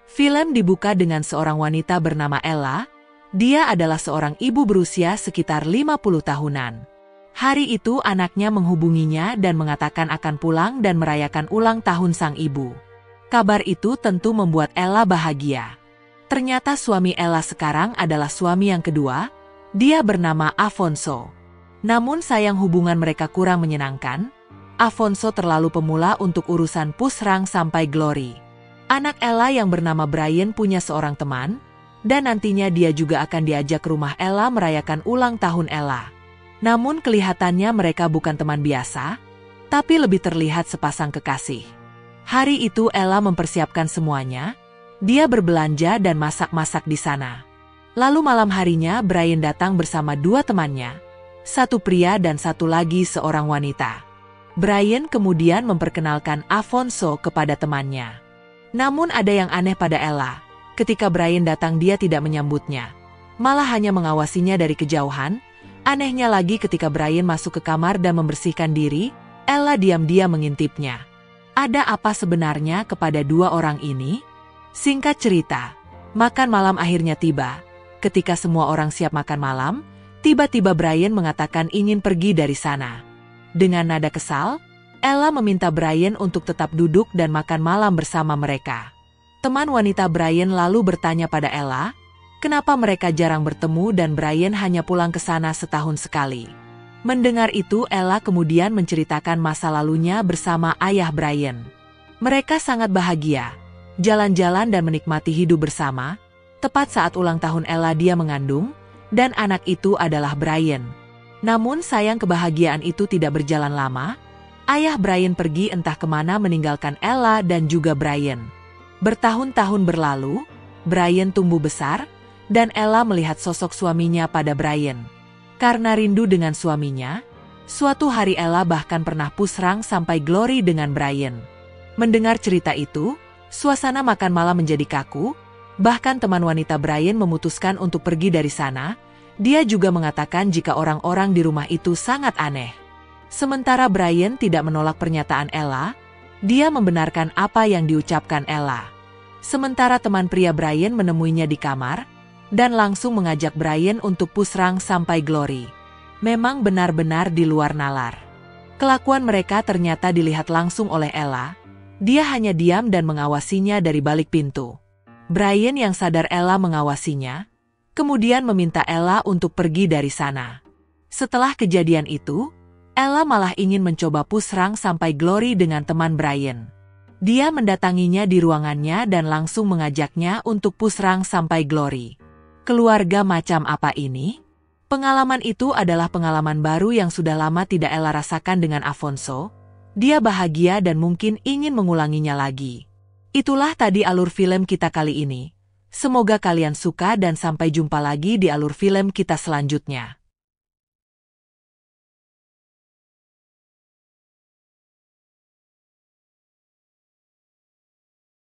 Film dibuka dengan seorang wanita bernama Ella. Dia adalah seorang ibu berusia sekitar 50 tahunan. Hari itu anaknya menghubunginya dan mengatakan akan pulang dan merayakan ulang tahun sang ibu. Kabar itu tentu membuat Ella bahagia. Ternyata suami Ella sekarang adalah suami yang kedua. Dia bernama Afonso. Namun sayang hubungan mereka kurang menyenangkan. Afonso terlalu pemula untuk urusan pusrang sampai glory. Anak Ella yang bernama Brian punya seorang teman, dan nantinya dia juga akan diajak ke rumah Ella merayakan ulang tahun Ella. Namun kelihatannya mereka bukan teman biasa, tapi lebih terlihat sepasang kekasih. Hari itu Ella mempersiapkan semuanya. Dia berbelanja dan masak-masak di sana. Lalu malam harinya Brian datang bersama dua temannya, satu pria dan satu lagi seorang wanita. Brian kemudian memperkenalkan Afonso kepada temannya. Namun ada yang aneh pada Ella. Ketika Brian datang dia tidak menyambutnya, malah hanya mengawasinya dari kejauhan. Anehnya lagi ketika Brian masuk ke kamar dan membersihkan diri, Ella diam-diam mengintipnya. Ada apa sebenarnya kepada dua orang ini? Singkat cerita, makan malam akhirnya tiba. Ketika semua orang siap makan malam, tiba-tiba Brian mengatakan ingin pergi dari sana. Dengan nada kesal, Ella meminta Brian untuk tetap duduk dan makan malam bersama mereka. Teman wanita Brian lalu bertanya pada Ella, kenapa mereka jarang bertemu dan Brian hanya pulang ke sana setahun sekali. Mendengar itu Ella kemudian menceritakan masa lalunya bersama ayah Brian. Mereka sangat bahagia, jalan-jalan dan menikmati hidup bersama. Tepat saat ulang tahun Ella dia mengandung, dan anak itu adalah Brian. Namun sayang kebahagiaan itu tidak berjalan lama. Ayah Brian pergi entah kemana meninggalkan Ella dan juga Brian. Bertahun-tahun berlalu, Brian tumbuh besar, dan Ella melihat sosok suaminya pada Brian. Karena rindu dengan suaminya, suatu hari Ella bahkan pernah pusrang sampai glory dengan Brian. Mendengar cerita itu, suasana makan malam menjadi kaku, bahkan teman wanita Brian memutuskan untuk pergi dari sana. Dia juga mengatakan jika orang-orang di rumah itu sangat aneh. Sementara Brian tidak menolak pernyataan Ella, dia membenarkan apa yang diucapkan Ella. Sementara teman pria Brian menemuinya di kamar, dan langsung mengajak Brian untuk pusrang sampai glory. Memang benar-benar di luar nalar. Kelakuan mereka ternyata dilihat langsung oleh Ella. Dia hanya diam dan mengawasinya dari balik pintu. Brian yang sadar Ella mengawasinya, kemudian meminta Ella untuk pergi dari sana. Setelah kejadian itu, Ella malah ingin mencoba pusrang sampai glory dengan teman Brian. Dia mendatanginya di ruangannya dan langsung mengajaknya untuk pusrang sampai glory. Keluarga macam apa ini? Pengalaman itu adalah pengalaman baru yang sudah lama tidak Ella rasakan dengan Afonso. Dia bahagia dan mungkin ingin mengulanginya lagi. Itulah tadi alur film kita kali ini. Semoga kalian suka dan sampai jumpa lagi di alur film kita selanjutnya.